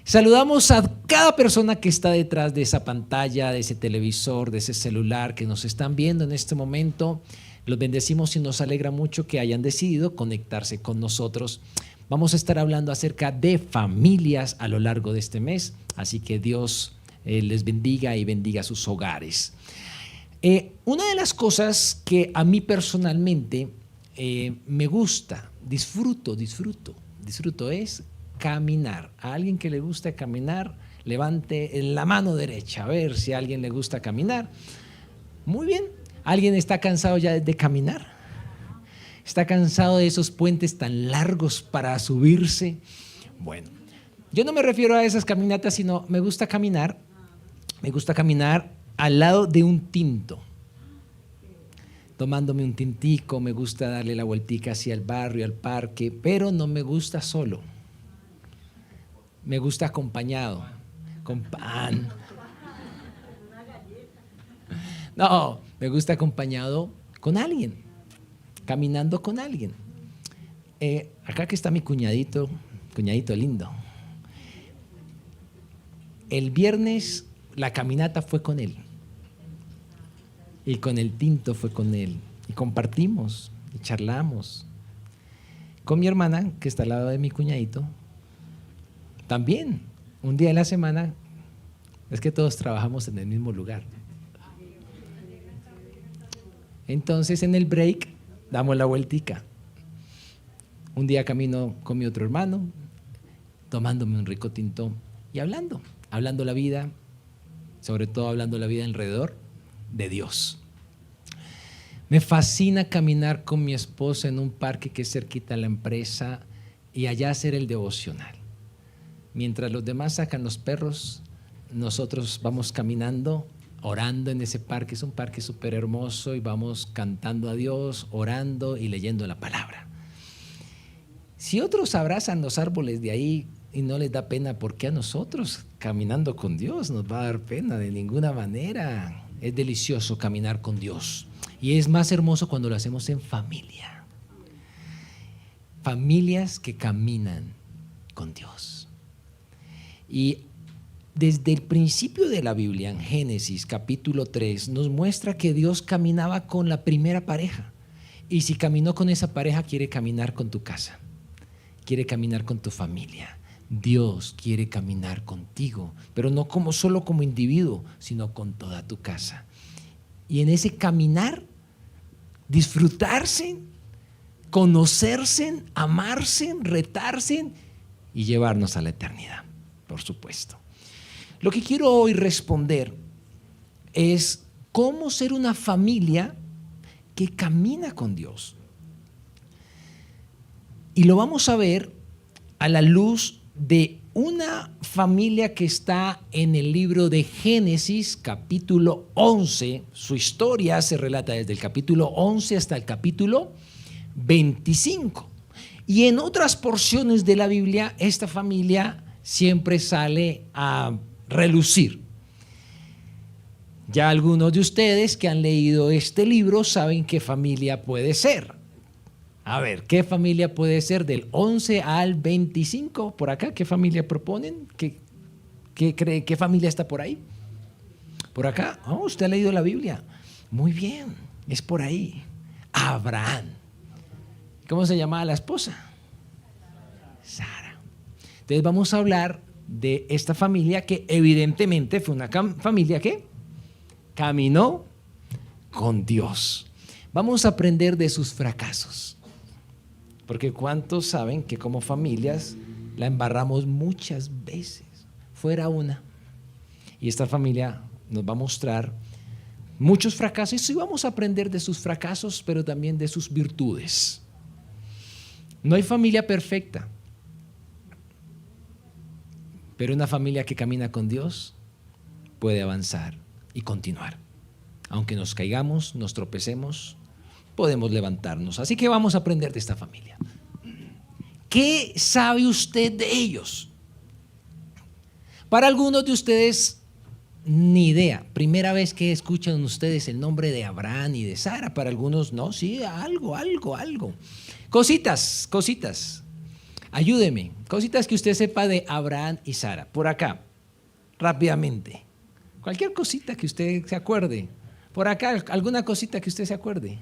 Saludamos a cada persona que está detrás de esa pantalla, de ese televisor, de ese celular que nos están viendo en este momento. Los bendecimos y nos alegra mucho que hayan decidido conectarse con nosotros. Vamos a estar hablando acerca de familias a lo largo de este mes, así que Dios les bendiga y bendiga sus hogares. Una de las cosas que a mí personalmente me gusta, disfruto es caminar. A alguien que le gusta caminar, levante la mano derecha, a ver si a alguien le gusta caminar. Muy bien. ¿Alguien está cansado ya de caminar? ¿Está cansado de esos puentes tan largos para subirse? Bueno, yo no me refiero a esas caminatas, sino me gusta caminar al lado de un tinto. Tomándome un tintico, me gusta darle la vueltica hacia el barrio, al parque, pero no me gusta solo. Me gusta acompañado, con pan. No, me gusta acompañado con alguien, caminando con alguien. Acá que está mi cuñadito lindo. El viernes la caminata fue con él. Y con el tinto fue con él. Y compartimos, y charlamos. Con mi hermana, que está al lado de mi cuñadito, también, un día de la semana, es que todos trabajamos en el mismo lugar. Entonces en el break damos la vueltica. Un día camino con mi otro hermano, tomándome un rico tinto y hablando la vida, sobre todo hablando la vida alrededor de Dios. Me fascina caminar con mi esposa en un parque que es cerquita a la empresa y allá hacer el devocional. Mientras los demás sacan los perros, nosotros vamos caminando, orando en ese parque. Es un parque súper hermoso y vamos cantando a Dios, orando y leyendo la palabra. Si otros abrazan los árboles de ahí y no les da pena, ¿por qué a nosotros caminando con Dios nos va a dar pena? De ninguna manera. Es delicioso caminar con Dios y es más hermoso cuando lo hacemos en familia. Familias que caminan con Dios. Y desde el principio de la Biblia, en Génesis capítulo 3, nos muestra que Dios caminaba con la primera pareja. Y si caminó con esa pareja, quiere caminar con tu casa, quiere caminar con tu familia. Dios quiere caminar contigo, pero no solo como individuo, sino con toda tu casa. Y en ese caminar, disfrutarse, conocerse, amarse, retarse y llevarnos a la eternidad, por supuesto. Lo que quiero hoy responder es cómo ser una familia que camina con Dios. Y lo vamos a ver a la luz de una familia que está en el libro de Génesis, capítulo 11. Su historia se relata desde el capítulo 11 hasta el capítulo 25. Y en otras porciones de la Biblia, esta familia siempre sale a relucir. Ya algunos de ustedes que han leído este libro saben qué familia puede ser. A ver, ¿qué familia puede ser del 11 al 25? Por acá, ¿qué familia proponen? ¿Qué cree? ¿Qué familia está por ahí? Por acá. Oh, usted ha leído la Biblia. Muy bien, es por ahí. Abraham. ¿Cómo se llamaba la esposa? Sara. Entonces vamos a hablar de esta familia que evidentemente fue una familia que caminó con Dios. Vamos a aprender de sus fracasos. Porque ¿cuántos saben que como familias la embarramos muchas veces? Fuera una. Y esta familia nos va a mostrar muchos fracasos y vamos a aprender de sus fracasos, pero también de sus virtudes. No hay familia perfecta, pero una familia que camina con Dios puede avanzar y continuar. Aunque nos caigamos, nos tropecemos, podemos levantarnos. Así que vamos a aprender de esta familia. ¿Qué sabe usted de ellos? Para algunos de ustedes, ni idea. Primera vez que escuchan ustedes el nombre de Abraham y de Sara. Para algunos no, sí, algo. Cositas. Ayúdeme. Cositas que usted sepa de Abraham y Sara. Por acá, rápidamente. Cualquier cosita que usted se acuerde. Por acá, alguna cosita que usted se acuerde.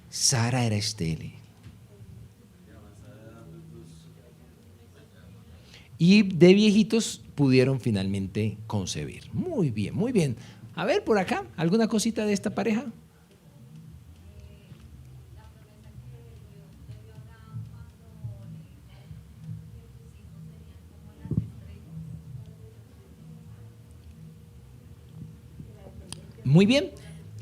Sara era estéril. Y de viejitos pudieron finalmente concebir. Muy bien, muy bien. A ver, por acá, ¿alguna cosita de esta pareja? Muy bien,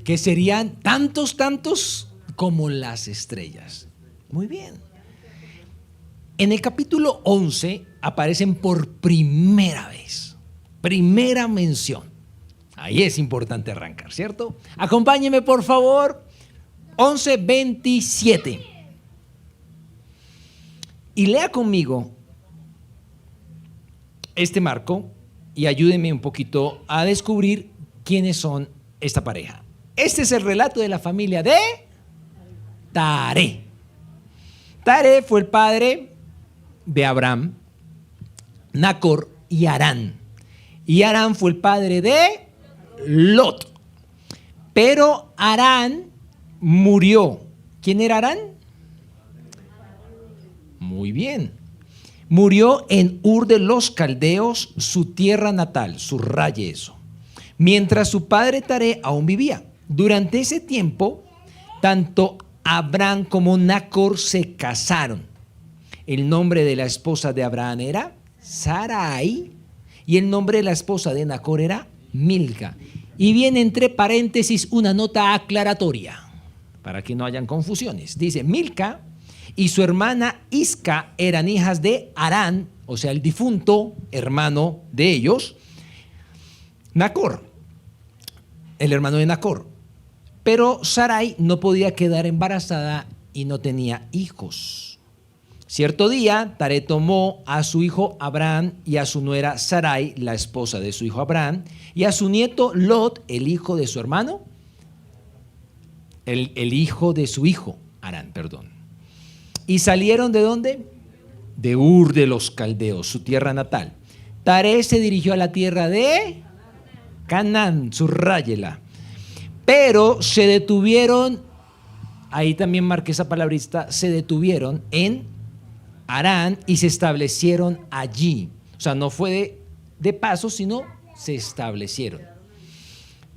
que serían tantos, tantos como las estrellas. Muy bien. En el capítulo 11 aparecen por primera vez, primera mención. Ahí es importante arrancar, ¿cierto? Acompáñeme, por favor, 11:27. Y lea conmigo este marco y ayúdeme un poquito a descubrir quiénes son esta pareja. Este es el relato de la familia de Taré. Taré fue el padre de Abraham, Nacor y Harán. Y Harán fue el padre de Lot. Pero Harán murió. ¿Quién era Harán? Muy bien. Murió en Ur de los Caldeos, su tierra natal, subraye eso. Mientras su padre Taré aún vivía. Durante ese tiempo, tanto Abraham como Nacor se casaron. El nombre de la esposa de Abraham era Sarai y el nombre de la esposa de Nacor era Milca. Y viene entre paréntesis una nota aclaratoria para que no hayan confusiones. Dice: Milca y su hermana Isca eran hijas de Harán, o sea, el difunto hermano de ellos, Nacor, el hermano de Nacor. Pero Sarai no podía quedar embarazada y no tenía hijos. Cierto día, Taré tomó a su hijo Abraham y a su nuera Sarai, la esposa de su hijo Abraham, y a su nieto Lot, el hijo de su hermano, el hijo de su hijo Harán, perdón. ¿Y salieron de dónde? De Ur de los Caldeos, su tierra natal. Taré se dirigió a la tierra de Canaán, subráyela. Pero se detuvieron, ahí también marqué esa palabrita, se detuvieron en Harán y se establecieron allí. O sea, no fue de paso, sino se establecieron.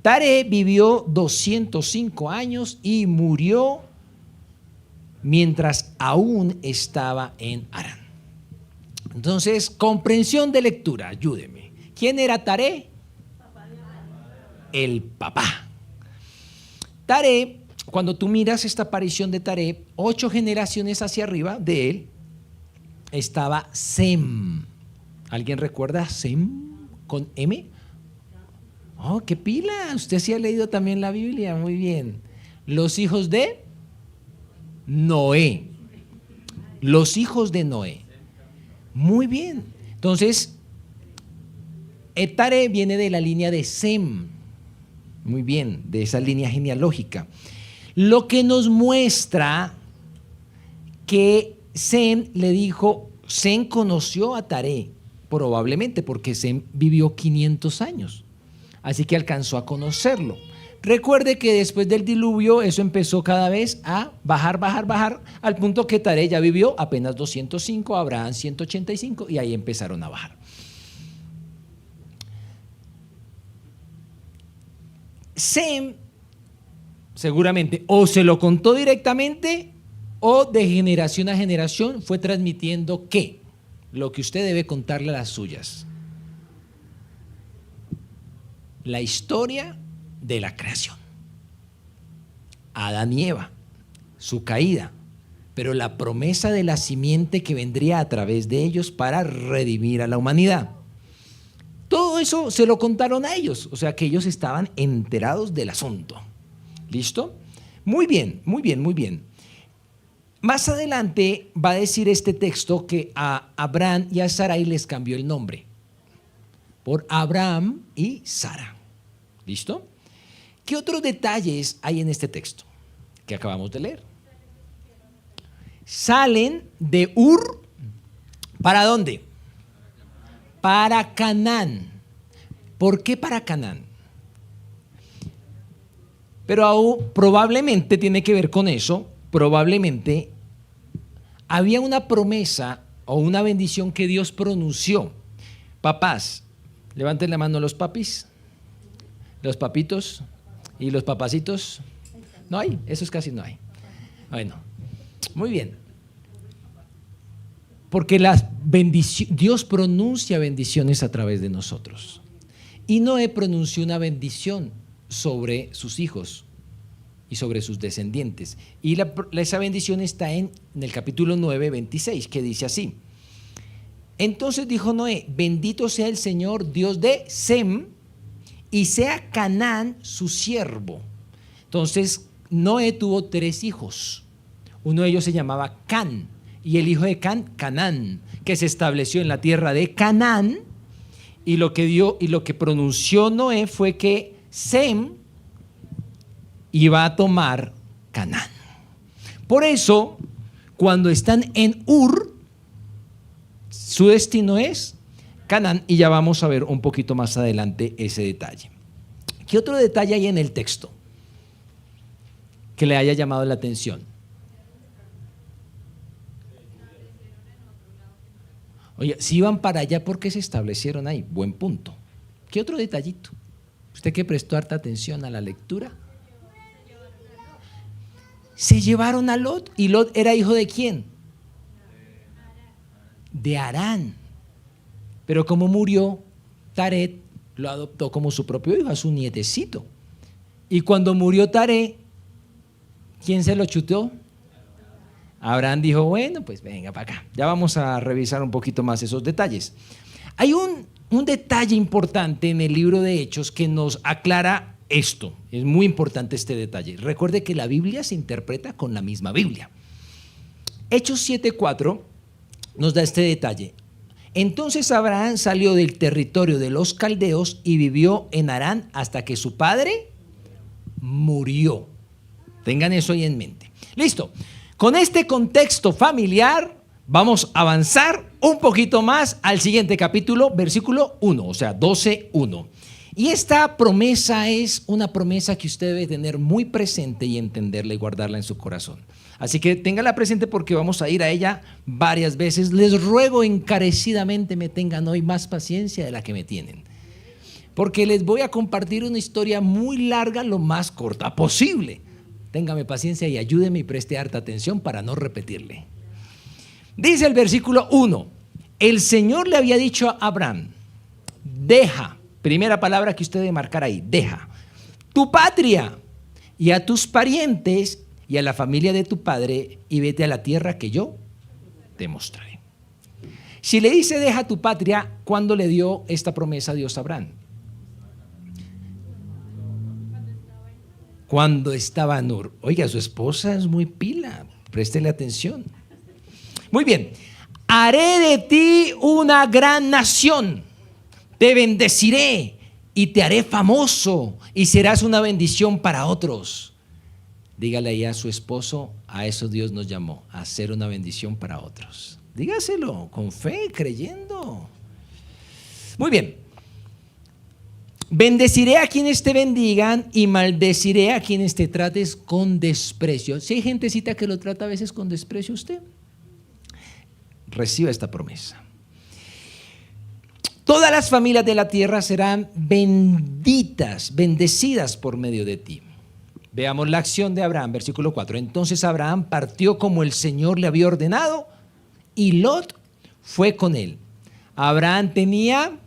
Taré vivió 205 años y murió mientras aún estaba en Harán. Entonces, comprensión de lectura, ayúdeme. ¿Quién era Taré? El papá. Taré, cuando tú miras esta aparición de Taré, 8 generaciones hacia arriba de él, estaba Sem. ¿Alguien recuerda Sem con M? Oh, qué pila. Usted sí ha leído también la Biblia. Muy bien. Los hijos de Noé. Los hijos de Noé. Muy bien. Entonces, Taré viene de la línea de Sem. Muy bien, de esa línea genealógica. Lo que nos muestra que Sem le dijo, Sem conoció a Taré, probablemente porque Sem vivió 500 años, así que alcanzó a conocerlo. Recuerde que después del diluvio eso empezó cada vez a bajar, al punto que Taré ya vivió apenas 205, Abraham 185 y ahí empezaron a bajar. Sem seguramente o se lo contó directamente o de generación a generación fue transmitiendo ¿qué? Lo que usted debe contarle a las suyas. La historia de la creación. Adán y Eva, su caída, pero la promesa de la simiente que vendría a través de ellos para redimir a la humanidad. Todo eso se lo contaron a ellos, o sea que ellos estaban enterados del asunto. ¿Listo? Muy bien, muy bien, muy bien. Más adelante va a decir este texto que a Abraham y a Sarai les cambió el nombre por Abraham y Sara. ¿Listo? ¿Qué otros detalles hay en este texto que acabamos de leer? salen de Ur, ¿para dónde? Para Canaán. ¿Por qué para Canaán? Pero aún, probablemente tiene que ver con eso, probablemente había una promesa o una bendición que Dios pronunció. Papás, levanten la mano los papis, los papitos y los papacitos. ¿No hay? Esos casi no hay. Bueno, muy bien. Porque Dios pronuncia bendiciones a través de nosotros. Y Noé pronunció una bendición sobre sus hijos y sobre sus descendientes. Y esa bendición está en el capítulo 9, 26, que dice así: entonces dijo Noé, bendito sea el Señor Dios de Sem, y sea Canaán su siervo. Entonces Noé tuvo 3 hijos. Uno de ellos se llamaba Can, y el hijo de Can, Canaán, que se estableció en la tierra de Canaán. Y lo que pronunció Noé fue que Sem iba a tomar Canaán. Por eso, cuando están en Ur, su destino es Canaán, y ya vamos a ver un poquito más adelante ese detalle. ¿Qué otro detalle hay en el texto que le haya llamado la atención? Oye, si iban para allá, ¿por qué se establecieron ahí? Buen punto. ¿Qué otro detallito? ¿Usted que prestó harta atención a la lectura? Se llevaron a Lot. ¿Y Lot era hijo de quién? De Harán. Pero como murió, Taret lo adoptó como su propio hijo, a su nietecito. Y cuando murió Taret, ¿quién se lo chutó? Abraham dijo, bueno, pues venga para acá. Ya vamos a revisar un poquito más esos detalles. Hay un detalle importante en el libro de Hechos que nos aclara esto. Es muy importante este detalle. Recuerde que la Biblia se interpreta con la misma Biblia. Hechos 7:4 nos da este detalle. Entonces Abraham salió del territorio de los caldeos y vivió en Harán hasta que su padre murió. Tengan eso ahí en mente. Listo. Con este contexto familiar vamos a avanzar un poquito más al siguiente capítulo, versículo 1, o sea, 12:1. Y esta promesa es una promesa que usted debe tener muy presente y entenderla y guardarla en su corazón. Así que téngala presente porque vamos a ir a ella varias veces. Les ruego encarecidamente me tengan hoy más paciencia de la que me tienen, porque les voy a compartir una historia muy larga lo más corta posible. Téngame paciencia y ayúdeme y preste harta atención para no repetirle. Dice el versículo 1, el Señor le había dicho a Abraham, deja, primera palabra que usted debe marcar ahí, deja tu patria y a tus parientes y a la familia de tu padre y vete a la tierra que yo te mostraré. Si le dice deja tu patria, ¿cuándo le dio esta promesa a Dios a Abraham? Cuando estaba en Ur. Oiga, su esposa es muy pila, préstele atención. Muy bien, haré de ti una gran nación, te bendeciré y te haré famoso y serás una bendición para otros. Dígale ahí a su esposo, a eso Dios nos llamó, a ser una bendición para otros. Dígaselo con fe, creyendo. Muy bien. Bendeciré a quienes te bendigan y maldeciré a quienes te trates con desprecio. Si hay gentecita que lo trata a veces con desprecio, usted reciba esta promesa. Todas las familias de la tierra serán benditas, bendecidas por medio de ti. Veamos la acción de Abraham, versículo 4. Entonces Abraham partió como el Señor le había ordenado y Lot fue con él. Abraham tenía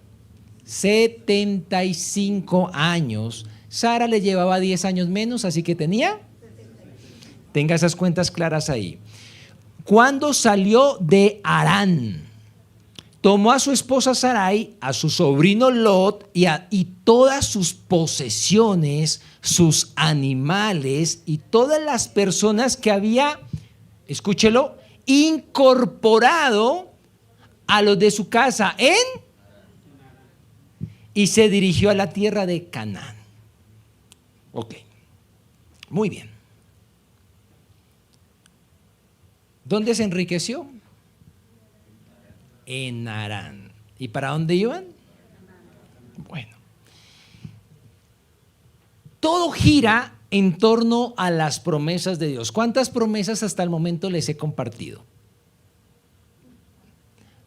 75 años. Sara le llevaba 10 años menos, así que tenía. Tenga esas cuentas claras ahí. Cuando salió de Harán, tomó a su esposa Sarai, a su sobrino Lot y todas sus posesiones, sus animales y todas las personas que había, escúchelo, incorporado a los de su casa y se dirigió a la tierra de Canaán. Ok, muy bien. ¿Dónde se enriqueció? En Harán. ¿Y para dónde iban? Bueno, todo gira en torno a las promesas de Dios. ¿Cuántas promesas hasta el momento les he compartido?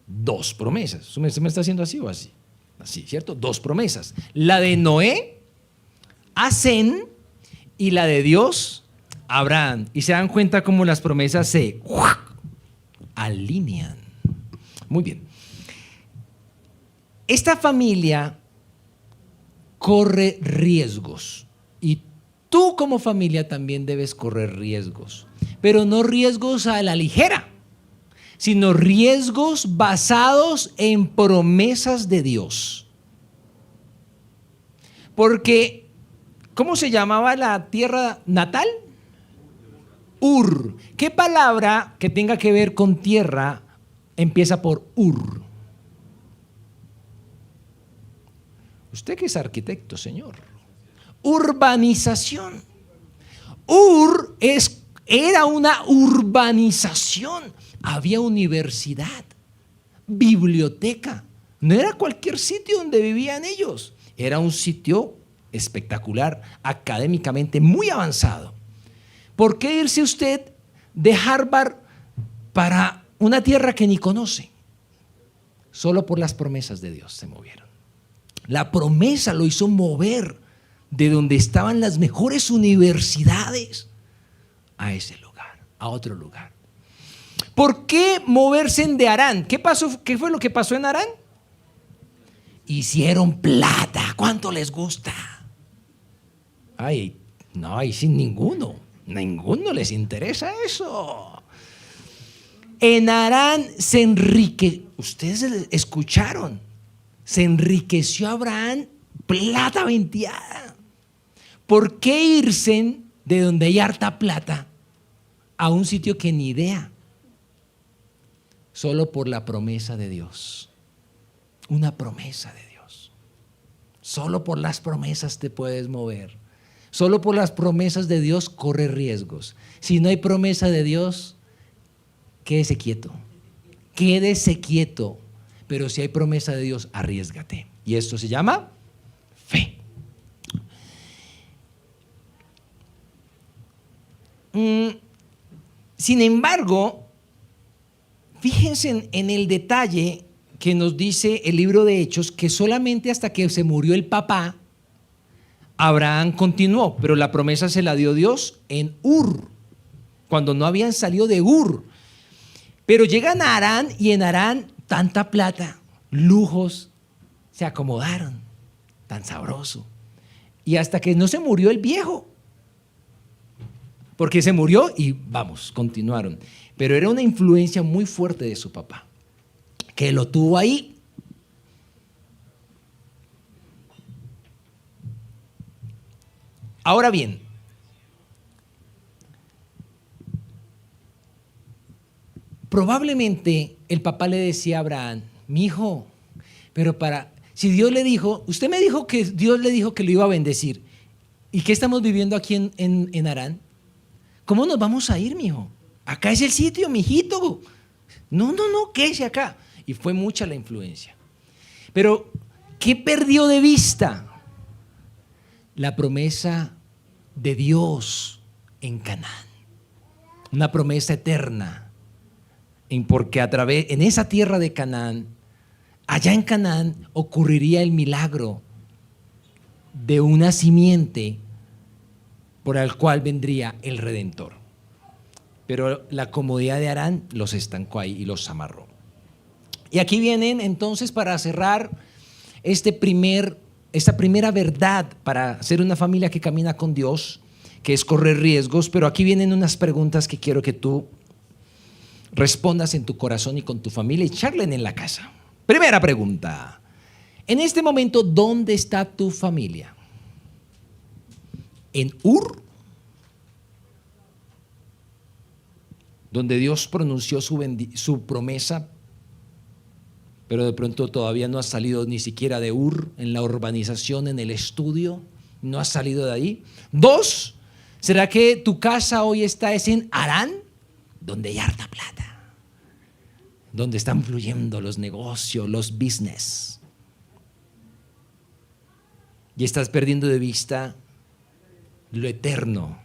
2 promesas. ¿Se me está haciendo así o así? Así, ¿cierto? 2 promesas. La de Noé a Sem y la de Dios a Abraham. Y se dan cuenta cómo las promesas se alinean. Muy bien. Esta familia corre riesgos y tú como familia también debes correr riesgos, pero no riesgos a la ligera, sino riesgos basados en promesas de Dios. Porque, ¿cómo se llamaba la tierra natal? Ur. ¿Qué palabra que tenga que ver con tierra empieza por Ur? Usted que es arquitecto, señor. Urbanización. Ur era una urbanización. Había universidad, biblioteca. No era cualquier sitio donde vivían ellos. Era un sitio espectacular, académicamente muy avanzado. ¿Por qué irse usted de Harvard para una tierra que ni conoce? Solo por las promesas de Dios se movieron. La promesa lo hizo mover de donde estaban las mejores universidades a ese lugar, a otro lugar. ¿Por qué moverse de Harán? ¿Qué pasó? ¿Qué fue lo que pasó en Harán? Hicieron plata. ¿Cuánto les gusta? Ay, no, ahí sin ninguno. Ninguno les interesa eso. En Harán se enriqueció. Ustedes escucharon. Se enriqueció Abraham, plata venteada. ¿Por qué irse de donde hay harta plata a un sitio que ni idea? Solo por la promesa de Dios. Una promesa de Dios. Solo por las promesas te puedes mover. Solo por las promesas de Dios corre riesgos. Si no hay promesa de Dios, quédese quieto. Quédese quieto. Pero si hay promesa de Dios, arriésgate. Y esto se llama fe. Sin embargo, fíjense en el detalle que nos dice el libro de Hechos, que solamente hasta que se murió el papá, Abraham continuó, pero la promesa se la dio Dios en Ur, cuando no habían salido de Ur. Pero llegan a Harán y en Harán tanta plata, lujos, se acomodaron, tan sabroso. Y hasta que no se murió el viejo, porque se murió y vamos, continuaron. Pero era una influencia muy fuerte de su papá, que lo tuvo ahí. Ahora bien, probablemente el papá le decía a Abraham: mi hijo, pero si Dios le dijo, usted me dijo que Dios le dijo que lo iba a bendecir, ¿y qué estamos viviendo aquí en Harán? ¿Cómo nos vamos a ir, mi hijo? Acá es el sitio, mijito. No, quédese acá. Y fue mucha la influencia. Pero, ¿qué perdió de vista? La promesa de Dios en Canaán. Una promesa eterna. Porque en esa tierra de Canaán, allá en Canaán ocurriría el milagro de una simiente por el cual vendría el Redentor. Pero la comodidad de Harán los estancó ahí y los amarró. Y aquí vienen entonces, para cerrar esta primera verdad para ser una familia que camina con Dios, que es correr riesgos, pero aquí vienen unas preguntas que quiero que tú respondas en tu corazón y con tu familia y charlen en la casa. Primera pregunta: en este momento, ¿dónde está tu familia? ¿En Ur? Donde Dios pronunció su promesa, pero de pronto todavía no has salido ni siquiera de Ur, en la urbanización, en el estudio, no has salido de ahí. 2, ¿será que tu casa hoy está en Harán? donde hay harta plata, donde están fluyendo los negocios, los business. Y estás perdiendo de vista lo eterno,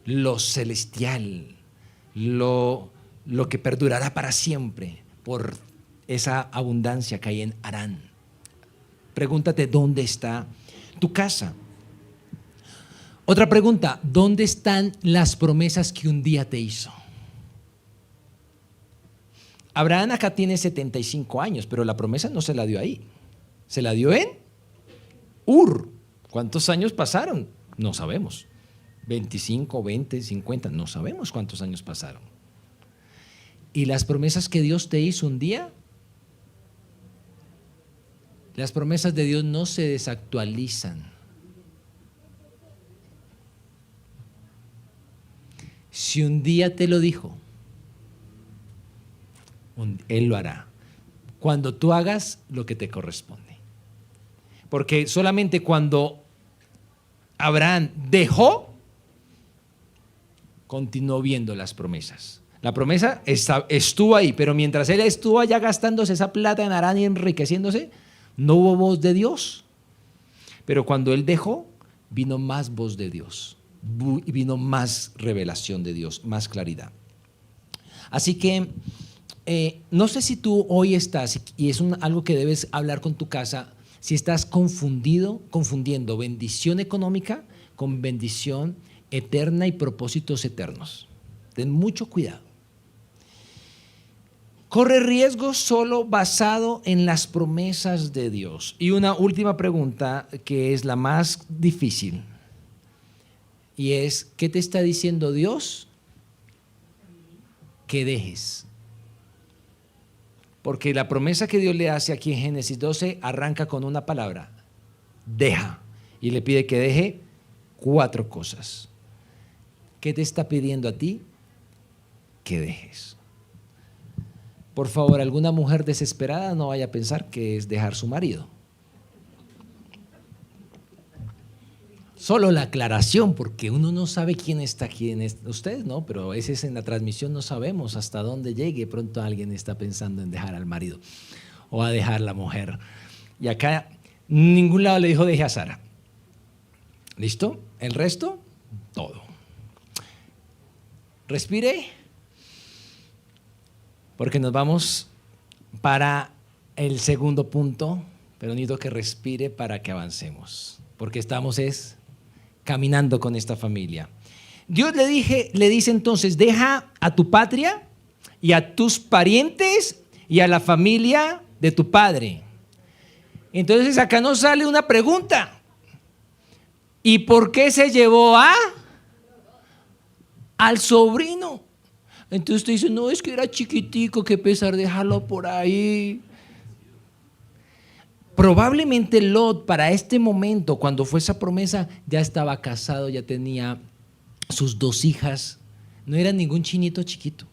lo celestial, lo que perdurará para siempre por esa abundancia que hay en Harán. Pregúntate, ¿dónde está tu casa? Otra pregunta, ¿dónde están las promesas que un día te hizo? Abraham acá tiene 75 años, pero la promesa no se la dio ahí. Se la dio en Ur. ¿Cuántos años pasaron? No sabemos. 25, 20, 50, no sabemos cuántos años pasaron. ¿Y las promesas que Dios te hizo un día? Las promesas de Dios no se desactualizan. Si un día te lo dijo, Él lo hará. Cuando tú hagas lo que te corresponde. Porque solamente cuando Abraham dejó, continuó viendo las promesas. La promesa estuvo ahí, pero mientras él estuvo allá gastándose esa plata en Harán y enriqueciéndose, no hubo voz de Dios. Pero cuando él dejó, vino más voz de Dios, vino más revelación de Dios, más claridad. Así que no sé si tú hoy estás, y es algo que debes hablar con tu casa, si estás confundiendo bendición económica con bendición eterna y propósitos eternos. Ten mucho cuidado. Corre riesgos solo basado en las promesas de Dios. Y una última pregunta que es la más difícil. Y es, ¿qué te está diciendo Dios? Que dejes. Porque la promesa que Dios le hace aquí en Génesis 12 arranca con una palabra, deja. Y le pide que deje 4 cosas. ¿Qué te está pidiendo a ti? Que dejes. Por favor, alguna mujer desesperada no vaya a pensar que es dejar su marido. Solo la aclaración, porque uno no sabe quién está aquí, ustedes no, pero a veces en la transmisión no sabemos hasta dónde llegue. Pronto alguien está pensando en dejar al marido o a dejar la mujer. Y acá en ningún lado le dijo deje a Sara. ¿Listo? El resto, todo. Respire, porque nos vamos para el segundo punto, pero necesito que respire para que avancemos, porque estamos caminando con esta familia. Dios le dice entonces, deja a tu patria y a tus parientes y a la familia de tu padre. Entonces acá nos sale una pregunta. ¿Y por qué se llevó al sobrino? Entonces usted dice, no, es que era chiquitico, qué pesar dejarlo por ahí. Probablemente Lot para este momento, cuando fue esa promesa, ya estaba casado, ya tenía sus 2 hijas. No era ningún chinito chiquito.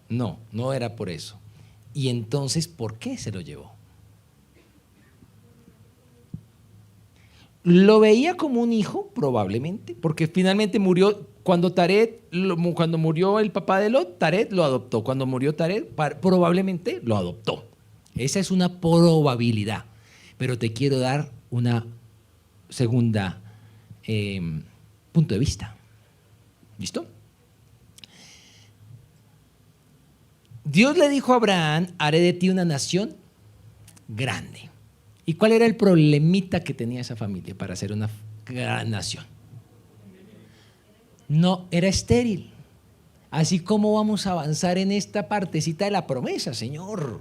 No, no era por eso. Y entonces, ¿por qué se lo llevó? Lo veía como un hijo, probablemente, porque finalmente murió cuando murió el papá de Lot, Taret lo adoptó. Cuando murió Taret, probablemente lo adoptó. Esa es una probabilidad, pero te quiero dar una segunda punto de vista. ¿Listo? Dios le dijo a Abraham, haré de ti una nación grande. ¿Y cuál era el problemita que tenía esa familia para ser una gran nación? No, era estéril. Así como vamos a avanzar en esta partecita de la promesa, Señor.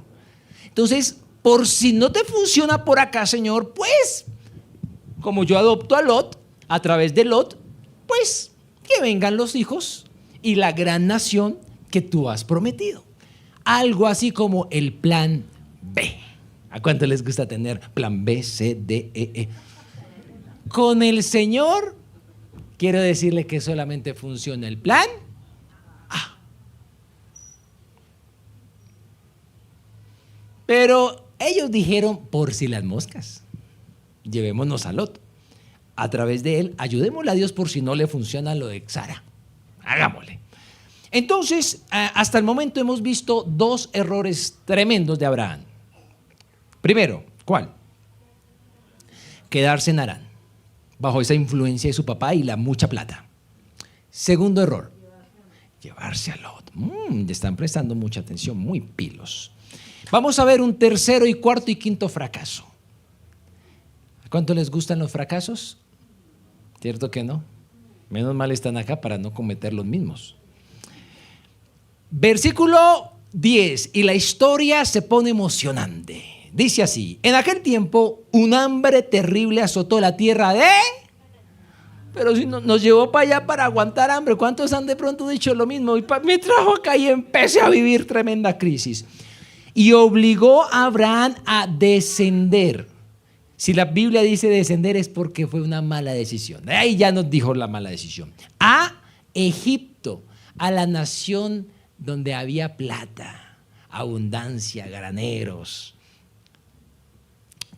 Entonces, por si no te funciona por acá, Señor, pues, como yo adopto a Lot, a través de Lot, pues, que vengan los hijos y la gran nación que tú has prometido. Algo así como el plan B. ¿A cuánto les gusta tener plan B, C, D, E? Con el Señor, quiero decirle que solamente funciona el plan A. Pero ellos dijeron, por si las moscas, llevémonos a Lot. A través de él, ayudémosle a Dios por si no le funciona lo de Sara. Hagámosle. Entonces, hasta el momento hemos visto dos errores tremendos de Abraham. Primero, ¿cuál? Quedarse en Harán, bajo esa influencia de su papá y la mucha plata. Segundo error, llevarse a Lot. Le están prestando mucha atención, muy pilos. Vamos a ver un tercero y cuarto y quinto fracaso. ¿A cuánto les gustan los fracasos? ¿Cierto que no? Menos mal están acá para no cometer los mismos. Versículo 10, y la historia se pone emocionante. Dice así: en aquel tiempo un hambre terrible azotó la tierra de... Pero si nos llevó para allá para aguantar hambre, ¿cuántos han de pronto dicho lo mismo? Y me trajo acá y empecé a vivir tremenda crisis. Y obligó a Abraham a descender. Si la Biblia dice descender es porque fue una mala decisión. Ahí ya nos dijo la mala decisión. A Egipto, a la nación donde había plata, abundancia, graneros,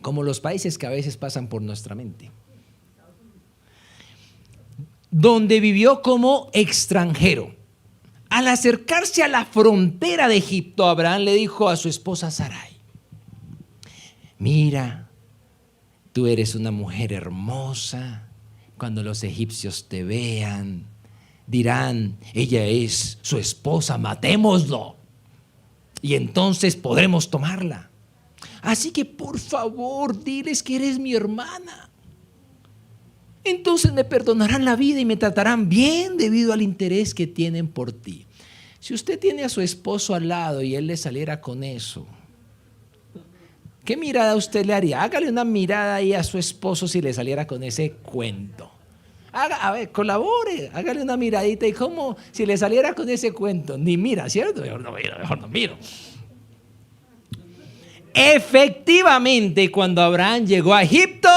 como los países que a veces pasan por nuestra mente, donde vivió como extranjero. Al acercarse a la frontera de Egipto, Abraham le dijo a su esposa Sarai: mira, tú eres una mujer hermosa. Cuando los egipcios te vean, dirán, ella es su esposa, matémoslo. Y entonces podremos tomarla. Así que por favor, diles que eres mi hermana. Entonces me perdonarán la vida y me tratarán bien debido al interés que tienen por ti. Si usted tiene a su esposo al lado y él le saliera con eso, ¿qué mirada usted le haría? Hágale una mirada ahí a su esposo si le saliera con ese cuento. A ver, colabore, hágale una miradita. ¿Y cómo si le saliera con ese cuento? Ni mira, ¿cierto? Mejor no miro. Efectivamente, cuando Abraham llegó a Egipto,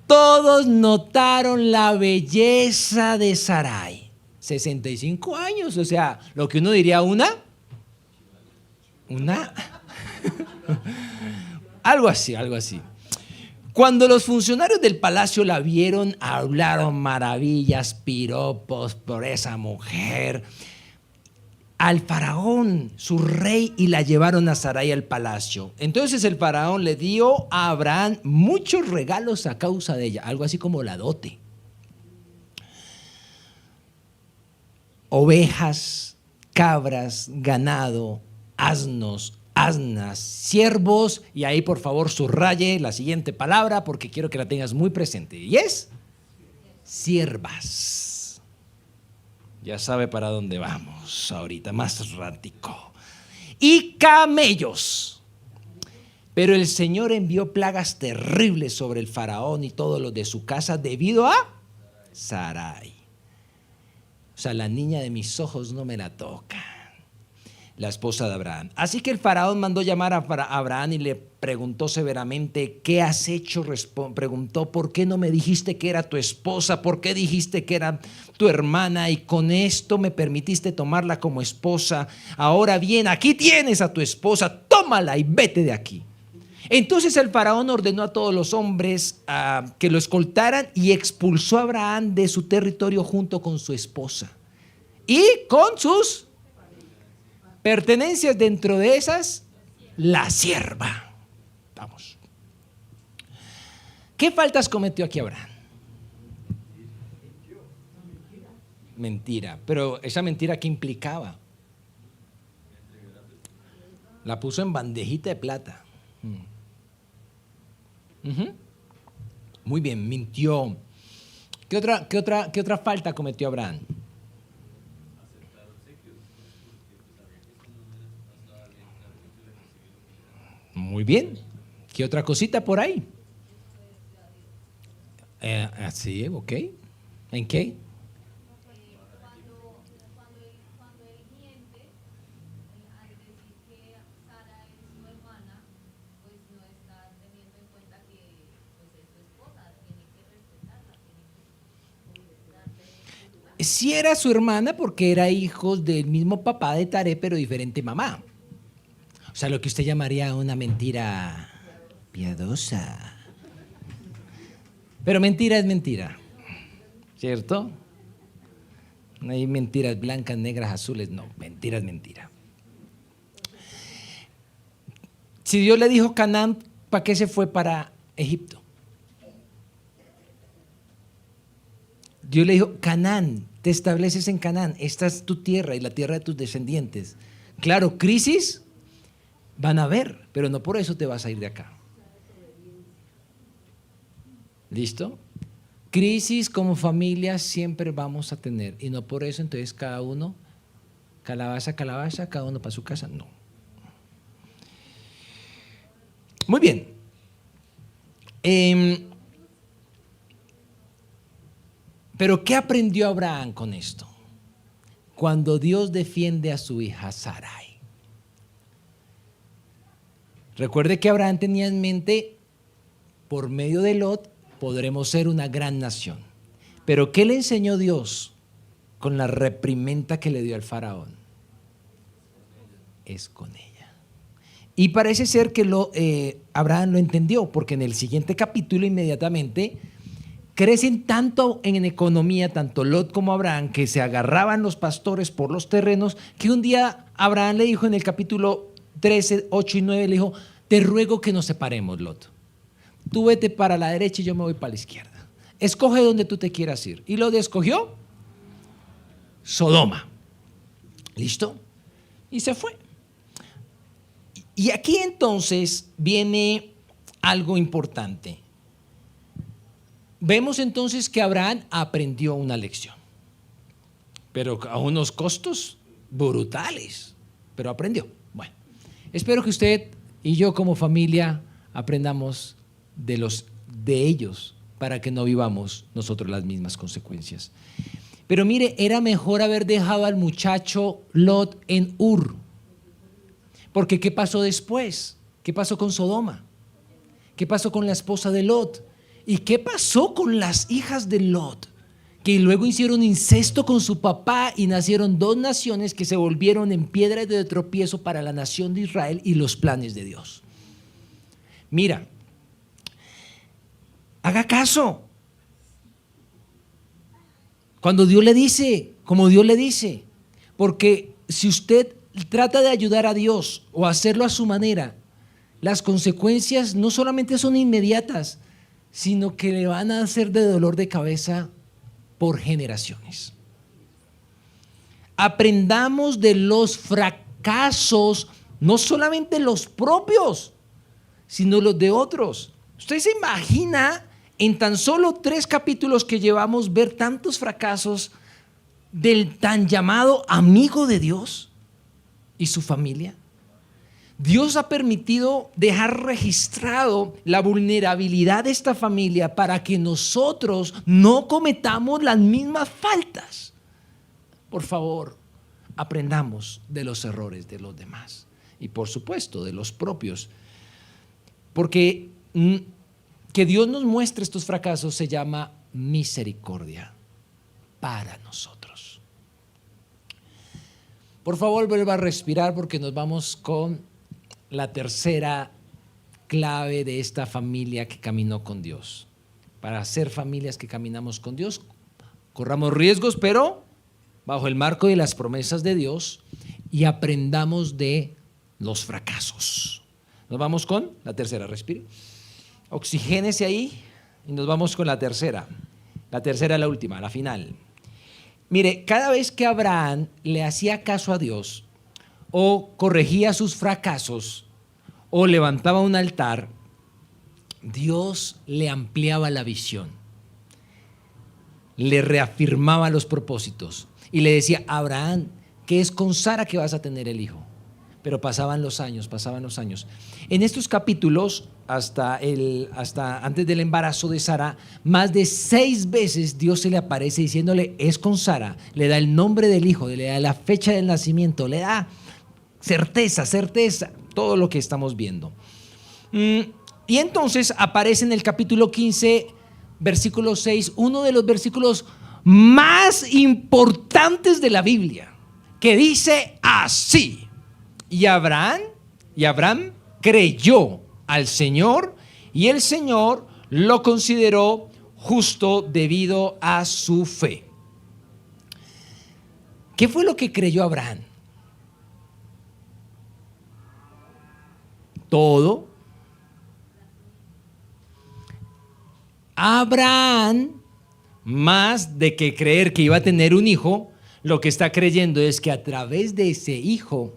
todos notaron la belleza de Sarai. 65 años, o sea, lo que uno diría una algo así. Cuando los funcionarios del palacio la vieron, hablaron maravillas, piropos por esa mujer al faraón, su rey, y la llevaron a Sarai al palacio. Entonces el faraón le dio a Abraham muchos regalos a causa de ella, algo así como la dote. Ovejas, cabras, ganado, asnos, asnas, siervos, y ahí por favor subraye la siguiente palabra porque quiero que la tengas muy presente, y es siervas. Ya sabe para dónde vamos ahorita, más ratico. Y camellos. Pero el Señor envió plagas terribles sobre el faraón y todos los de su casa debido a Sarai. O sea, la niña de mis ojos no me la toca, la esposa de Abraham. Así que el faraón mandó llamar a Abraham y le preguntó severamente: ¿qué has hecho? Preguntó: ¿por qué no me dijiste que era tu esposa? ¿Por qué dijiste que era tu hermana? Y con esto me permitiste tomarla como esposa. Ahora bien, aquí tienes a tu esposa, tómala y vete de aquí. Entonces el faraón ordenó a todos los hombres que lo escoltaran y expulsó a Abraham de su territorio junto con su esposa y con sus pertenencias, dentro de esas, la sierva. Vamos. ¿Qué faltas cometió aquí Abraham? Mentira. Pero esa mentira, ¿qué implicaba? La puso en bandejita de plata. Muy bien, mintió. ¿Qué otra falta cometió Abraham? Muy bien. ¿Qué otra cosita por ahí? Sí, ok. ¿En qué? Cuando él miente, al decir que Sara es su hermana, pues no está teniendo en cuenta que pues es su esposa, tiene que respetarla, tiene que darle su lugar. Sí era su hermana porque era hijo del mismo papá de Taré, pero diferente mamá. O sea, lo que usted llamaría una mentira piadosa. Pero mentira es mentira, ¿cierto? No hay mentiras blancas, negras, azules. No, mentira es mentira. Si Dios le dijo Canaán, ¿para qué se fue para Egipto? Dios le dijo, Canaán, te estableces en Canaán, esta es tu tierra y la tierra de tus descendientes. Claro, crisis van a haber, pero no por eso te vas a ir de acá. ¿Listo? Crisis como familia siempre vamos a tener y no por eso entonces cada uno, calabaza, calabaza, cada uno para su casa, no. Muy bien. Pero ¿qué aprendió Abraham con esto? Cuando Dios defiende a su hija Sarai. Recuerde que Abraham tenía en mente, por medio de Lot, podremos ser una gran nación. Pero ¿qué le enseñó Dios con la reprimenda que le dio al faraón? Es con ella. Y parece ser que Abraham lo entendió, porque en el siguiente capítulo inmediatamente crecen tanto en economía, tanto Lot como Abraham, que se agarraban los pastores por los terrenos, que un día Abraham le dijo en el capítulo 13, 8 y 9, le dijo, te ruego que nos separemos, Lot. Tú vete para la derecha y yo me voy para la izquierda. Escoge donde tú te quieras ir. Y Lot escogió Sodoma. ¿Listo? Y se fue. Y aquí entonces viene algo importante. Vemos entonces que Abraham aprendió una lección, pero a unos costos brutales, pero aprendió. Bueno, espero que usted y yo como familia aprendamos de ellos para que no vivamos nosotros las mismas consecuencias. Pero mire, era mejor haber dejado al muchacho Lot en Ur, porque ¿qué pasó después? ¿Qué pasó con Sodoma? ¿Qué pasó con la esposa de Lot? ¿Y qué pasó con las hijas de Lot? Que luego hicieron incesto con su papá y nacieron dos naciones que se volvieron en piedra de tropiezo para la nación de Israel y los planes de Dios. Mira, haga caso. Cuando Dios le dice, como Dios le dice, porque si usted trata de ayudar a Dios o hacerlo a su manera, las consecuencias no solamente son inmediatas, sino que le van a hacer de dolor de cabeza por generaciones. Aprendamos de los fracasos, no solamente los propios, sino los de otros. ¿Usted se imagina en tan solo 3 capítulos que llevamos ver tantos fracasos del tan llamado amigo de Dios y su familia? Dios ha permitido dejar registrado la vulnerabilidad de esta familia para que nosotros no cometamos las mismas faltas. Por favor, aprendamos de los errores de los demás y por supuesto de los propios, porque que Dios nos muestre estos fracasos se llama misericordia para nosotros. Por favor, vuelva a respirar porque nos vamos con la tercera clave de esta familia que caminó con Dios. Para ser familias que caminamos con Dios, corramos riesgos, pero bajo el marco de las promesas de Dios y aprendamos de los fracasos. Nos vamos con la tercera, respire. Oxigénese ahí y nos vamos con la tercera. La tercera es la última, la final. Mire, cada vez que Abraham le hacía caso a Dios o corregía sus fracasos o levantaba un altar, Dios le ampliaba la visión, le reafirmaba los propósitos y le decía, Abraham, que es con Sara que vas a tener el hijo. Pero pasaban los años. En estos capítulos, hasta antes del embarazo de Sara, más de 6 veces Dios se le aparece diciéndole, es con Sara, le da el nombre del hijo, le da la fecha del nacimiento, le da certeza, todo lo que estamos viendo. Y entonces aparece en el capítulo 15, versículo 6, uno de los versículos más importantes de la Biblia, que dice así: y Abraham creyó al Señor y el Señor lo consideró justo debido a su fe. ¿Qué fue lo que creyó Abraham? Todo. Abraham, más de que creer que iba a tener un hijo, lo que está creyendo es que a través de ese hijo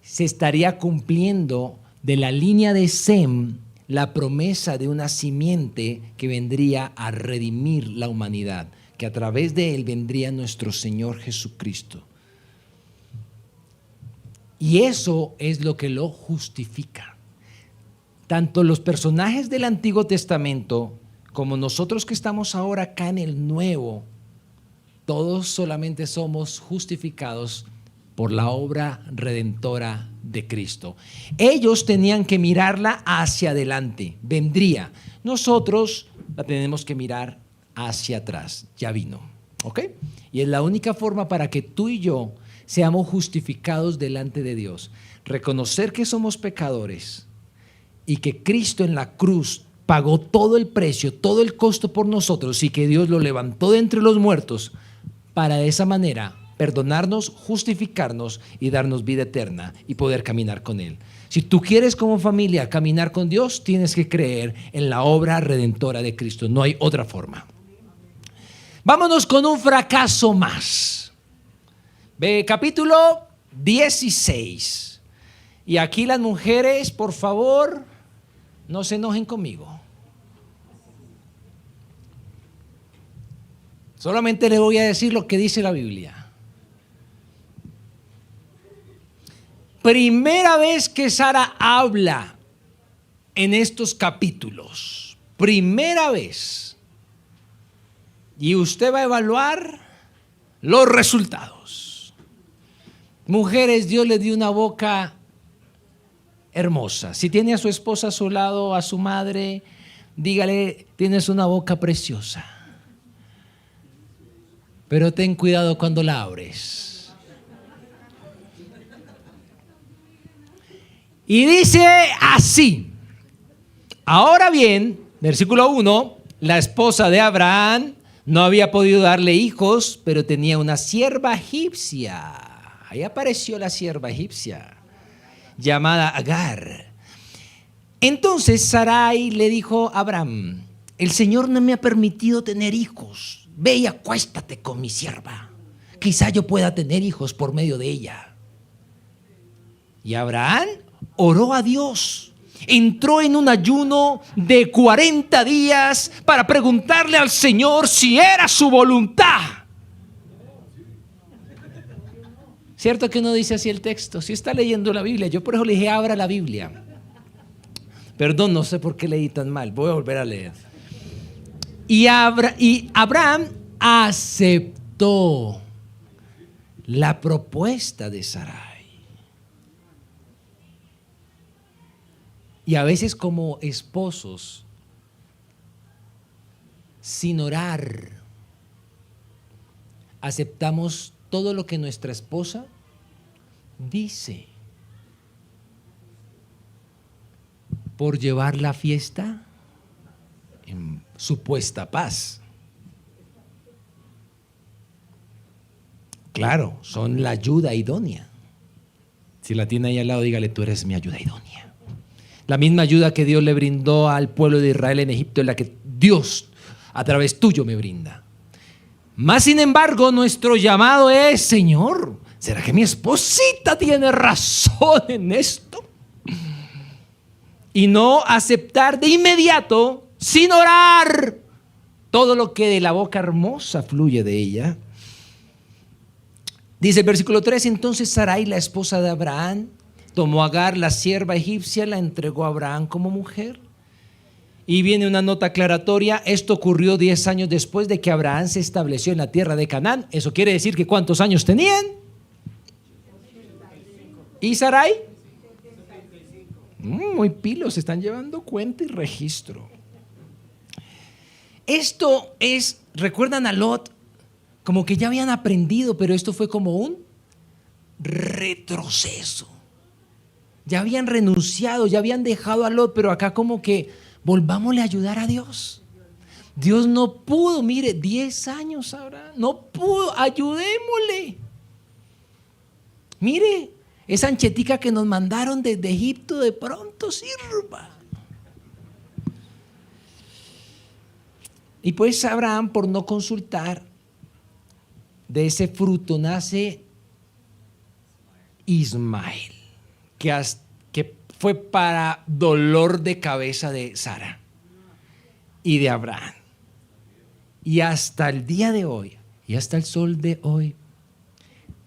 se estaría cumpliendo de la línea de Sem la promesa de una simiente que vendría a redimir la humanidad, que a través de él vendría nuestro Señor Jesucristo. Y eso es lo que lo justifica. Tanto los personajes del Antiguo Testamento como nosotros que estamos ahora acá en el Nuevo, todos solamente somos justificados por la obra redentora de Cristo. Ellos tenían que mirarla hacia adelante, vendría. Nosotros la tenemos que mirar hacia atrás, ya vino, ¿ok? Y es la única forma para que tú y yo seamos justificados delante de Dios. Reconocer que somos pecadores y que Cristo en la cruz pagó todo el precio, todo el costo por nosotros y que Dios lo levantó de entre los muertos para de esa manera perdonarnos, justificarnos y darnos vida eterna y poder caminar con Él. Si tú quieres como familia caminar con Dios, tienes que creer en la obra redentora de Cristo. No hay otra forma. Vámonos con un fracaso más. Ve capítulo 16. Y aquí las mujeres, por favor, no se enojen conmigo. Solamente le voy a decir lo que dice la Biblia. Primera vez que Sara habla en estos capítulos. Primera vez. Y usted va a evaluar los resultados. Mujeres, Dios les dio una boca hermosa. Si tiene a su esposa a su lado, a su madre, dígale, tienes una boca preciosa. Pero ten cuidado cuando la abres. Y dice así. Ahora bien, versículo 1, la esposa de Abraham no había podido darle hijos, pero tenía una sierva egipcia. Ahí apareció la sierva egipcia, llamada Agar. Entonces Sarai le dijo a Abraham, el Señor no me ha permitido tener hijos. Ve y acuéstate con mi sierva. Quizá yo pueda tener hijos por medio de ella. Y Abraham oró a Dios. Entró en un ayuno de 40 días para preguntarle al Señor si era su voluntad. ¿Cierto que no dice así el texto? Si está leyendo la Biblia, yo por eso le dije abra la Biblia. Perdón, no sé por qué leí tan mal, voy a volver a leer. Y Abraham aceptó la propuesta de Sarai. Y a veces como esposos, sin orar, aceptamos todo lo que nuestra esposa dice por llevar la fiesta en supuesta paz. Claro, son la ayuda idónea. Si la tiene ahí al lado, dígale, tú eres mi ayuda idónea. La misma ayuda que Dios le brindó al pueblo de Israel en Egipto es la que Dios a través tuyo me brinda. Más sin embargo, nuestro llamado es, Señor, ¿será que mi esposita tiene razón en esto? Y no aceptar de inmediato, sin orar, todo lo que de la boca hermosa fluye de ella. Dice el versículo 3, entonces Sarai, la esposa de Abraham, tomó a Agar, la sierva egipcia, la entregó a Abraham como mujer. Y viene una nota aclaratoria. Esto ocurrió 10 años después de que Abraham se estableció en la tierra de Canaán. Eso quiere decir que ¿cuántos años tenían? ¿Y Sarai? Muy pilos, se están llevando cuenta y registro. Esto es, ¿recuerdan a Lot? Como que ya habían aprendido, pero esto fue como un retroceso. Ya habían renunciado, ya habían dejado a Lot, pero acá como que volvámosle a ayudar a Dios. Dios no pudo, mire, 10 años Abraham, no pudo, ayudémosle. Mire, esa anchetica que nos mandaron desde Egipto de pronto sirva. Y pues Abraham, por no consultar, de ese fruto nace Ismael, que fue para dolor de cabeza de Sara y de Abraham. Y hasta el día de hoy, y hasta el sol de hoy,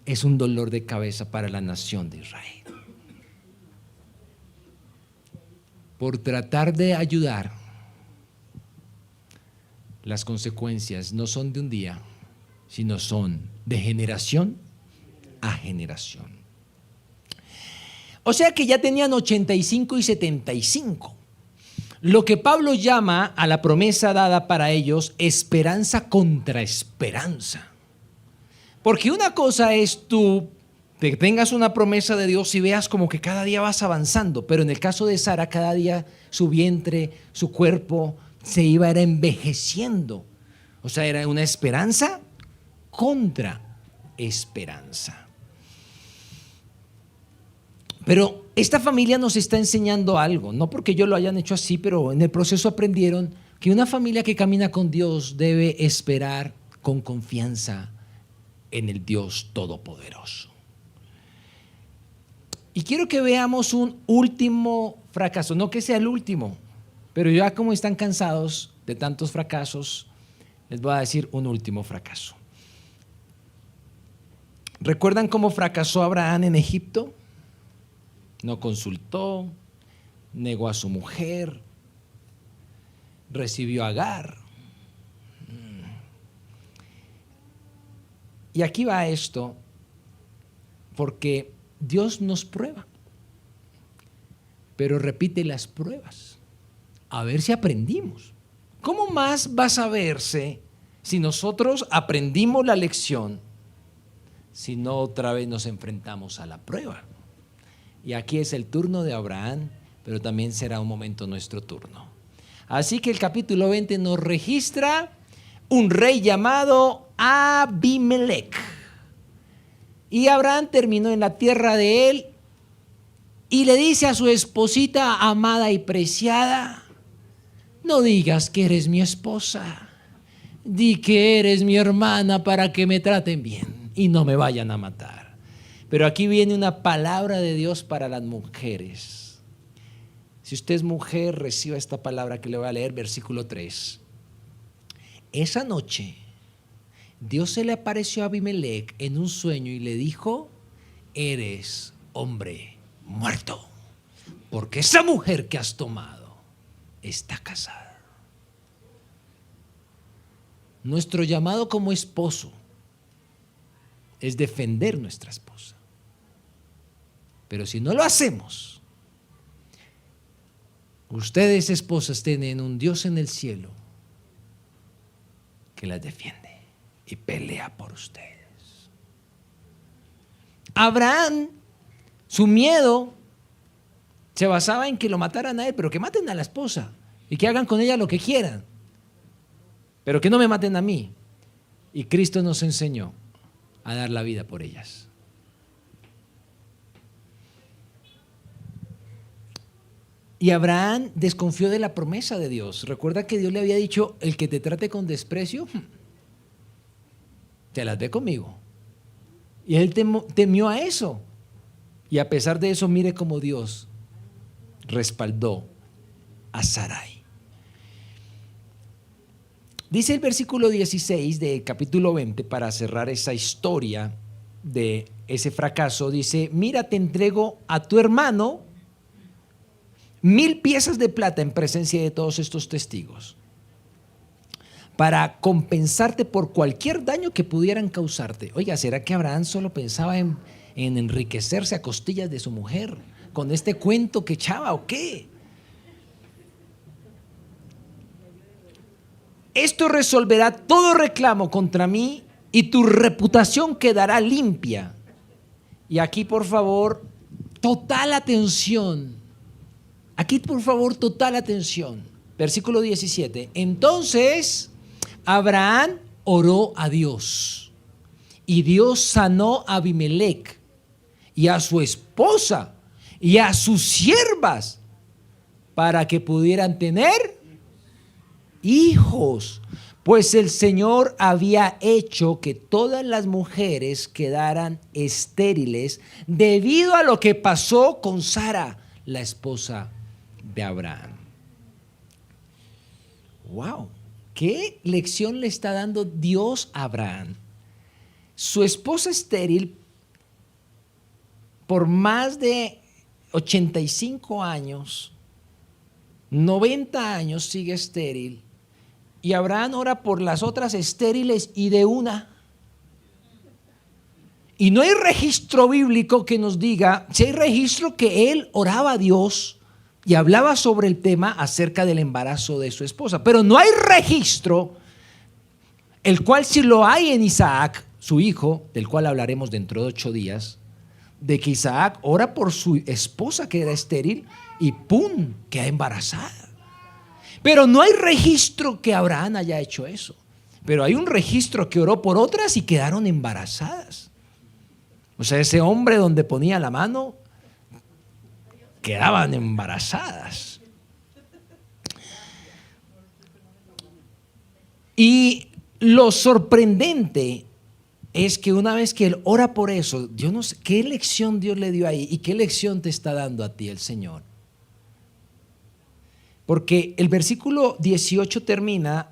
es un dolor de cabeza para la nación de Israel. Por tratar de ayudar, las consecuencias no son de un día, sino son de generación a generación. O sea que ya tenían 85 y 75. Lo que Pablo llama a la promesa dada para ellos esperanza contra esperanza. Porque una cosa es tú que tengas una promesa de Dios y veas como que cada día vas avanzando, pero en el caso de Sara, cada día su vientre, su cuerpo se iba envejeciendo. O sea, era una esperanza contra esperanza. Pero esta familia nos está enseñando algo, no porque ellos lo hayan hecho así, pero en el proceso aprendieron que una familia que camina con Dios debe esperar con confianza en el Dios Todopoderoso. Y quiero que veamos un último fracaso, no que sea el último, pero ya como están cansados de tantos fracasos, les voy a decir un último fracaso. ¿Recuerdan cómo fracasó Abraham en Egipto? No consultó, negó a su mujer, recibió a Agar. Y aquí va esto, porque Dios nos prueba, pero repite las pruebas, a ver si aprendimos. ¿Cómo más va a saberse si nosotros aprendimos la lección, si no otra vez nos enfrentamos a la prueba? Y aquí es el turno de Abraham, pero también será un momento nuestro turno. Así que el capítulo 20 nos registra un rey llamado Abimelech. Y Abraham terminó en la tierra de él y le dice a su esposita amada y preciada: no digas que eres mi esposa, di que eres mi hermana para que me traten bien y no me vayan a matar. Pero aquí viene una palabra de Dios para las mujeres. Si usted es mujer, reciba esta palabra que le voy a leer, versículo 3. Esa noche Dios se le apareció a Abimelech en un sueño y le dijo: eres hombre muerto, porque esa mujer que has tomado está casada. Nuestro llamado como esposo es defender nuestra esposa. Pero si no lo hacemos, ustedes, esposas, tienen un Dios en el cielo que las defiende y pelea por ustedes. Abraham, su miedo se basaba en que lo mataran a él, pero que maten a la esposa y que hagan con ella lo que quieran, pero que no me maten a mí. Y Cristo nos enseñó a dar la vida por ellas. Y Abraham desconfió de la promesa de Dios. Recuerda que Dios le había dicho: el que te trate con desprecio, te las ve conmigo. Y él temió a eso. Y a pesar de eso, mire cómo Dios respaldó a Sarai. Dice el versículo 16 del capítulo 20, para cerrar esa historia de ese fracaso, dice: mira, te entrego a tu hermano 1000 piezas de plata en presencia de todos estos testigos, para compensarte por cualquier daño que pudieran causarte. Oiga, ¿será que Abraham solo pensaba en enriquecerse a costillas de su mujer con este cuento que echaba o qué? Esto resolverá todo reclamo contra mí y tu reputación quedará limpia. Y aquí, por favor, total atención. Aquí, por favor, total atención. versículo 17. Entonces Abraham oró a Dios y Dios sanó a Abimelec y a su esposa y a sus siervas para que pudieran tener hijos, pues el Señor había hecho que todas las mujeres quedaran estériles debido a lo que pasó con Sara, la esposa de Abraham. Wow, ¿qué lección le está dando Dios a Abraham? Su esposa estéril por más de 85 años, 90 años sigue estéril. Y Abraham ora por las otras estériles y de una. Y no hay registro bíblico que nos diga, si hay registro que él oraba a Dios y hablaba sobre el tema acerca del embarazo de su esposa. Pero no hay registro, el cual sí lo hay en Isaac, su hijo, del cual hablaremos dentro de 8 días, de que Isaac ora por su esposa que era estéril y ¡pum!, queda embarazada. Pero no hay registro que Abraham haya hecho eso. Pero hay un registro que oró por otras y quedaron embarazadas. O sea, ese hombre donde ponía la mano, quedaban embarazadas. Y lo sorprendente es que una vez que él ora por eso, yo no sé qué lección Dios le dio ahí y qué lección te está dando a ti el Señor. Porque el versículo 18 termina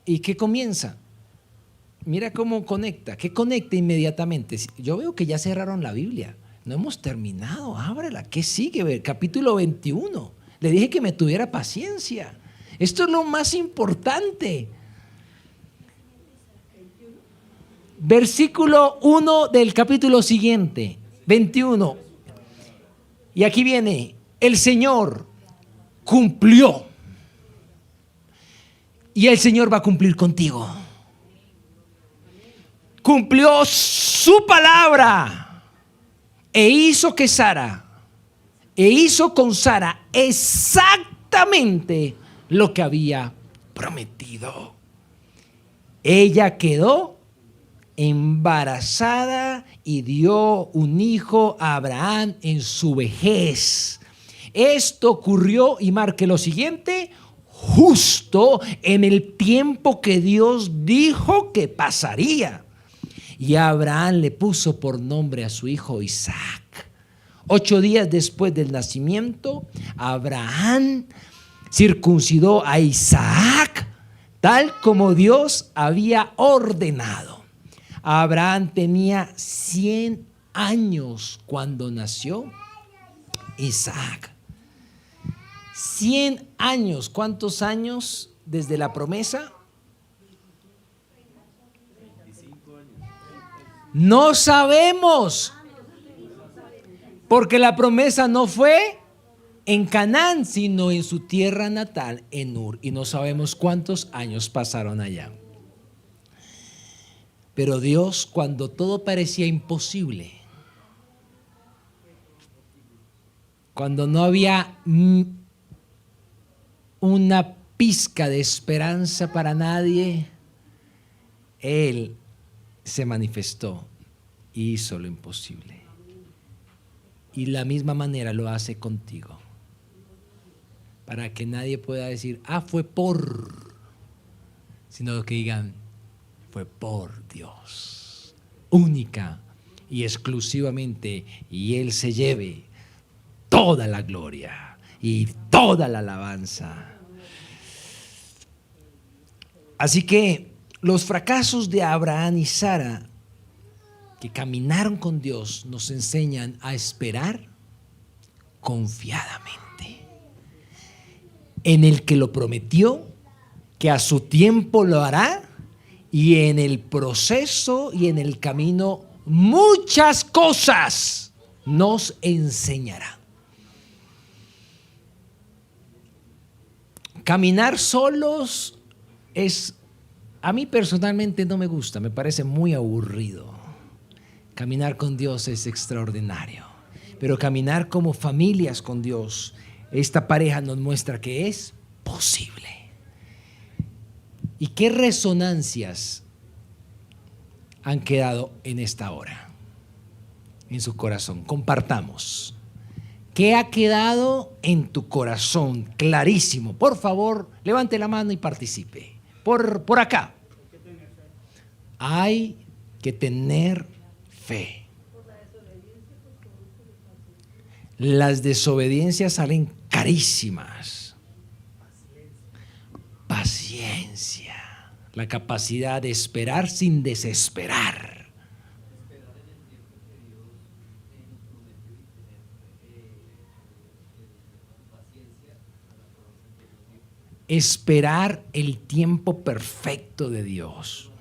y ¿qué comienza? Mira cómo conecta. ¿Qué conecta inmediatamente? Yo veo que ya cerraron la Biblia. No hemos terminado. Ábrela. ¿Qué sigue? Capítulo 21. Le dije que me tuviera paciencia. Esto es lo más importante. Versículo 1 del capítulo siguiente, 21. Y aquí viene, el Señor cumplió. Y el Señor va a cumplir contigo. Cumplió su palabra e hizo que Sara, e hizo con Sara exactamente lo que había prometido. Ella quedó embarazada y dio un hijo a Abraham en su vejez. Esto ocurrió, y marque lo siguiente, justo en el tiempo que Dios dijo que pasaría. Y Abraham le puso por nombre a su hijo Isaac. 8 días después del nacimiento, Abraham circuncidó a Isaac, tal como Dios había ordenado. Abraham tenía 100 años cuando nació Isaac. 100 años. ¿Cuántos años desde la promesa? No sabemos, porque la promesa no fue en Canaán, sino en su tierra natal, en Ur, y no sabemos cuántos años pasaron allá. Pero Dios, cuando todo parecía imposible, cuando no había una pizca de esperanza para nadie, Él se manifestó y hizo lo imposible. Y la misma manera lo hace contigo, para que nadie pueda decir, fue por, sino que digan, fue por Dios, única y exclusivamente, y Él se lleve toda la gloria y toda la alabanza. Así que los fracasos de Abraham y Sara, que caminaron con Dios, nos enseñan a esperar confiadamente en el que lo prometió, que a su tiempo lo hará, y en el proceso y en el camino muchas cosas nos enseñará. Caminar solos a mí personalmente no me gusta, me parece muy aburrido. Caminar con Dios es extraordinario, pero caminar como familias con Dios, esta pareja nos muestra que es posible. ¿Y qué resonancias han quedado en esta hora, en su corazón? Compartamos. ¿Qué ha quedado en tu corazón? Clarísimo. Por favor, levante la mano y participe. Por acá. Hay que tener fe. Las desobediencias salen carísimas. Paciencia. La capacidad de esperar sin desesperar. Esperar el tiempo perfecto de Dios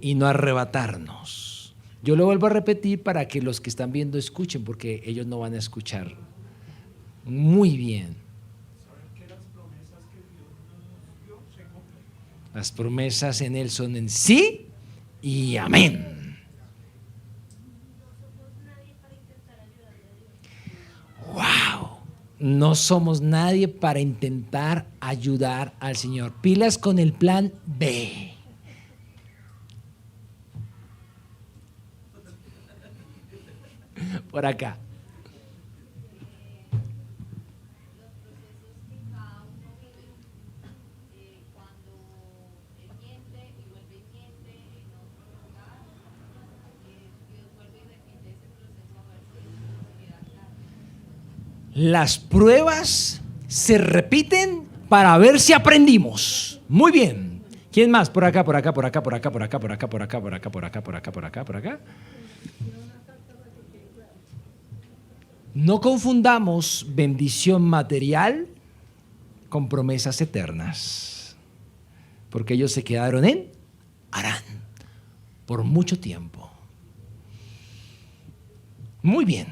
y no arrebatarnos. Yo lo vuelvo a repetir para que los que están viendo escuchen, porque ellos no van a escuchar muy bien. Las promesas en Él son en sí y amén. ¡Wow! No somos nadie para intentar ayudar al Señor. Pilas con el plan B. Por acá. Los procesos que cada uno vive cuando él miente y vuelve y miente en otro lugar, Dios vuelve y repite ese proceso a ver si nos queda claro. Las pruebas se repiten para ver si aprendimos. Muy bien. ¿Quién más? Por acá, por acá, por acá, por acá, por acá, por acá, por acá, por acá, por acá, por acá, por acá, por acá. No confundamos bendición material con promesas eternas, porque ellos se quedaron en Harán por mucho tiempo. Muy bien.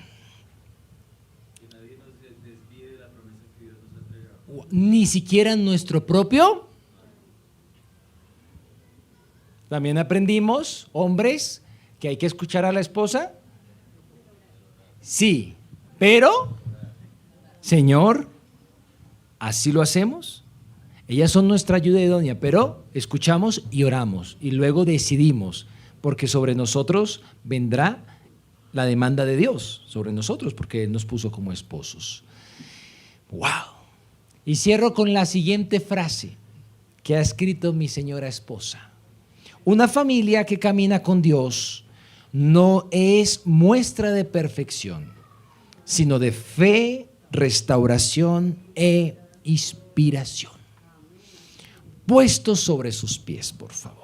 Ni siquiera nuestro propio. También aprendimos, hombres, que hay que escuchar a la esposa. Sí, pero, Señor, así lo hacemos. Ellas son nuestra ayuda idónea, pero escuchamos y oramos y luego decidimos, porque sobre nosotros vendrá la demanda de Dios, sobre nosotros, porque Él nos puso como esposos. ¡Wow! Y cierro con la siguiente frase que ha escrito mi señora esposa. Una familia que camina con Dios no es muestra de perfección, sino de fe, restauración e inspiración. Puestos sobre sus pies, por favor.